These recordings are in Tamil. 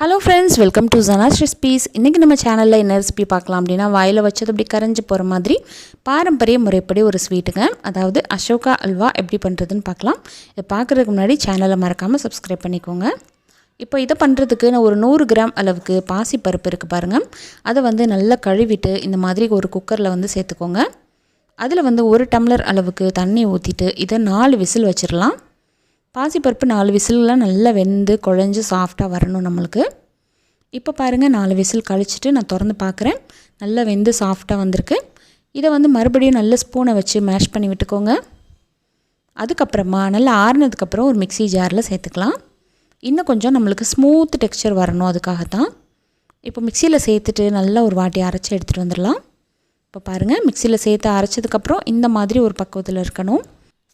Hello friends, welcome to Zana's Recipes. இன்னைக்கு நம்ம சேனல்ல என்ன ரெசிபி பார்க்கலாம் அப்படினா வாயில வச்சது அப்படி கரஞ்சு போற மாதிரி பாரம்பரிய முறைப்படி ஒரு ஸ்வீட்டுங்க. அதாவது அசோகா அல்வா எப்படி பண்றதுன்னு பார்க்கலாம். இத பார்க்கிறதுக்கு முன்னாடி சேனலை மறக்காம Subscribe பண்ணிக்கோங்க. இப்போ இத பண்றதுக்கு நான் ஒரு 100 கிராம் அளவுக்கு பாசி பருப்பு இருக்கு பாருங்க. அதை வந்து நல்லா கழுவிட்டு இந்த மாதிரி ஒரு குக்கர்ல வந்து சேர்த்துக்கோங்க. அதில் வந்து 1 டம்ளர் அளவுக்கு தண்ணி ஊற்றிட்டு இதை 4 விசில் வச்சிடலாம். பாசி பருப்பு 4 விசிலில் நல்லா வெந்து குழஞ்சு சாஃப்டாக வரணும் நம்மளுக்கு. இப்போ பாருங்கள் 4 விசில் கழிச்சிட்டு நான் திறந்து பார்க்குறேன். நல்லா வெந்து சாஃப்டாக வந்திருக்கு. இதை வந்து மறுபடியும் நல்ல ஸ்பூனை வச்சு மேஷ் பண்ணி விட்டுக்கோங்க. அதுக்கப்புறமா நல்லா ஆறுனதுக்கப்புறம் ஒரு மிக்ஸி ஜாரில் சேர்த்துக்கலாம். இன்னும் கொஞ்சம் நம்மளுக்கு ஸ்மூத் டெக்ஸ்சர் வரணும், அதுக்காகத்தான். இப்போ மிக்சியில் சேர்த்துட்டு நல்லா ஒரு வாட்டி அரைச்சி எடுத்துகிட்டு வந்துடலாம். இப்போ பாருங்கள் மிக்சியில் சேர்த்து அரைச்சதுக்கப்புறம் இந்த மாதிரி ஒரு பக்குவத்தில் இருக்கணும்.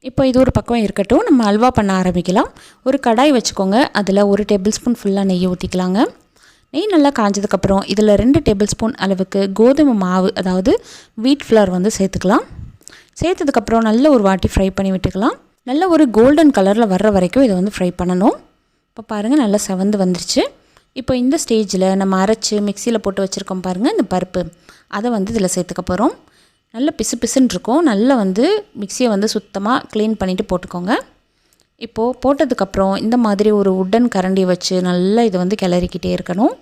இப்போ இது ஒரு பக்கம் இருக்கட்டும், நம்ம அல்வா பண்ண ஆரம்பிக்கலாம். ஒரு கடாய் வச்சுக்கோங்க. அதில் 1 டேபிள் ஸ்பூன் ஃபுல்லாக நெய் ஊற்றிக்கலாங்க. நெய் நல்லா காஞ்சதுக்கப்புறம் இதில் 2 டேபிள் ஸ்பூன் அளவுக்கு கோதுமை மாவு, அதாவது வீட் ஃப்ளவர் வந்து சேர்த்துக்கலாம். சேர்த்ததுக்கப்புறம் நல்ல ஒரு வாட்டி ஃப்ரை பண்ணி விட்டுக்கலாம். நல்ல ஒரு கோல்டன் கலரில் வர்ற வரைக்கும் இதை வந்து ஃப்ரை பண்ணணும். இப்போ பாருங்கள் நல்லா செவந்து வந்துருச்சு. இப்போ இந்த ஸ்டேஜில் நம்ம அரைச்சி மிக்சியில் போட்டு வச்சுருக்கோம் பாருங்கள், இந்த பருப்பு அதை வந்து இதில் சேர்த்துக்க போகிறோம். நல்ல பிசு பிசுன்னு இருக்கும். நல்லா வந்து மிக்சியை வந்து சுத்தமாக க்ளீன் பண்ணிவிட்டு போட்டுக்கோங்க. இப்போது போட்டதுக்கப்புறம் இந்த மாதிரி ஒரு உட்டன் கரண்டி வச்சு நல்லா இதை வந்து கிளறிக்கிட்டே இருக்கணும்.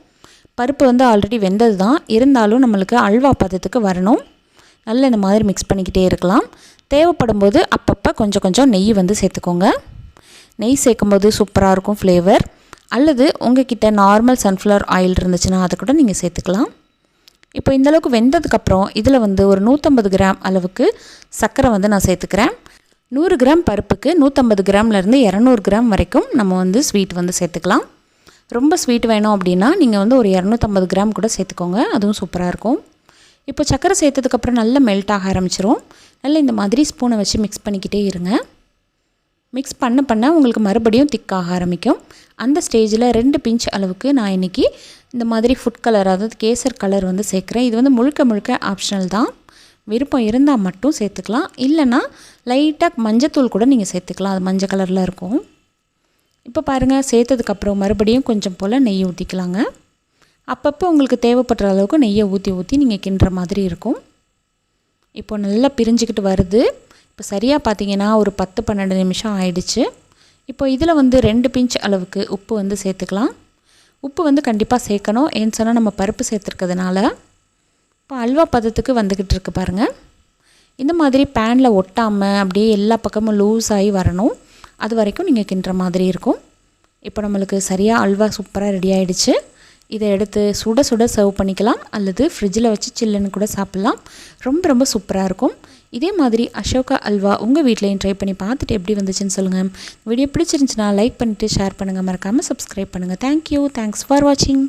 பருப்பு வந்து ஆல்ரெடி வெந்தது தான், இருந்தாலும் நம்மளுக்கு அல்வா பதத்துக்கு வரணும். நல்லா இந்த மாதிரி மிக்ஸ் பண்ணிக்கிட்டே இருக்கலாம். தேவைப்படும் போது அப்பப்போ கொஞ்சம் கொஞ்சம் நெய் வந்து சேர்த்துக்கோங்க. நெய் சேர்க்கும்போது சூப்பராக இருக்கும் ஃப்ளேவர். அல்லது உங்கள்கிட்ட நார்மல் சன்ஃப்ளவர் ஆயில் இருந்துச்சுன்னா அதை கூட நீங்கள் சேர்த்துக்கலாம். இப்போ இந்தளவுக்கு வெந்ததுக்கப்புறம் இதில் வந்து ஒரு 150 கிராம் அளவுக்கு சர்க்கரை வந்து நான் சேர்த்துக்கிறேன். 100 கிராம் பருப்புக்கு 150 கிராம்லேருந்து 200 கிராம் வரைக்கும் நம்ம வந்து ஸ்வீட் வந்து சேர்த்துக்கலாம். ரொம்ப ஸ்வீட் வேணும் அப்படின்னா நீங்கள் வந்து ஒரு 250 கிராம் கூட சேர்த்துக்கோங்க, அதுவும் சூப்பராக இருக்கும். இப்போ சர்க்கரை சேர்த்ததுக்கப்புறம் நல்லா மெல்ட் ஆக ஆரம்பிச்சிரும். நல்லா இந்த மாதிரி ஸ்பூனை வச்சு மிக்ஸ் பண்ணிக்கிட்டே இருங்க. மிக்ஸ் பண்ண உங்களுக்கு மறுபடியும் திக்காக ஆரம்பிக்கும். அந்த ஸ்டேஜில் 2 பிஞ்ச் அளவுக்கு நான் இன்றைக்கி இந்த மாதிரி ஃபுட் கலர், அதாவது கேசர் கலர் வந்து சேர்க்குறேன். இது வந்து முழுக்க ஆப்ஷனல் தான். விருப்பம் இருந்தால் மட்டும் சேர்த்துக்கலாம். இல்லைனா லைட்டாக மஞ்சத்தூள் கூட நீங்கள் சேர்த்துக்கலாம், அது மஞ்சள் கலரில் இருக்கும். இப்போ பாருங்கள் சேர்த்ததுக்கப்புறம் மறுபடியும் கொஞ்சம் போல் நெய் ஊற்றிக்கலாங்க. அப்பப்போ உங்களுக்கு தேவைப்படுற அளவுக்கு நெய்யை ஊற்றி நீங்கள் கிண்டுற மாதிரி இருக்கும். இப்போ நல்லா பிரிஞ்சுக்கிட்டு வருது. இப்போ சரியாக பார்த்தீங்கன்னா ஒரு 10-12 நிமிஷம் ஆயிடுச்சு. இப்போ இதில் வந்து 2 பிஞ்ச் அளவுக்கு உப்பு வந்து சேர்த்துக்கலாம். உப்பு வந்து கண்டிப்பாக சேர்க்கணும், ஏன்னு சொன்னால் நம்ம பருப்பு சேர்த்துருக்கிறதுனால. இப்போ அல்வா பதத்துக்கு வந்துக்கிட்டு இருக்கு பாருங்கள். இந்த மாதிரி பேனில் ஒட்டாமல் அப்படியே எல்லா பக்கமும் லூஸ் ஆகி வரணும். அது வரைக்கும் நீங்கள் கிண்டுற மாதிரி இருக்கும். இப்போ நம்மளுக்கு சரியாக அல்வா சூப்பராக ரெடி ஆகிடுச்சு. இதை எடுத்து சுட சுட சர்வ் பண்ணிக்கலாம், அல்லது ஃப்ரிட்ஜில் வச்சு சில்லுன்னு கூட சாப்பிட்லாம். ரொம்ப சூப்பராக இருக்கும். இதே மாதிரி அசோகா அல்வா உங்கள் வீட்லையும் ட்ரை பண்ணி பார்த்துட்டு எப்படி வந்துச்சுன்னு சொல்லுங்கள். வீடியோ பிடிச்சிருந்துச்சுன்னா லைக் பண்ணிவிட்டு ஷேர் பண்ணுங்கள், மறக்காமல் Subscribe பண்ணுங்கள். தேங்க்யூ, தேங்க்ஸ் ஃபார் வாட்சிங்.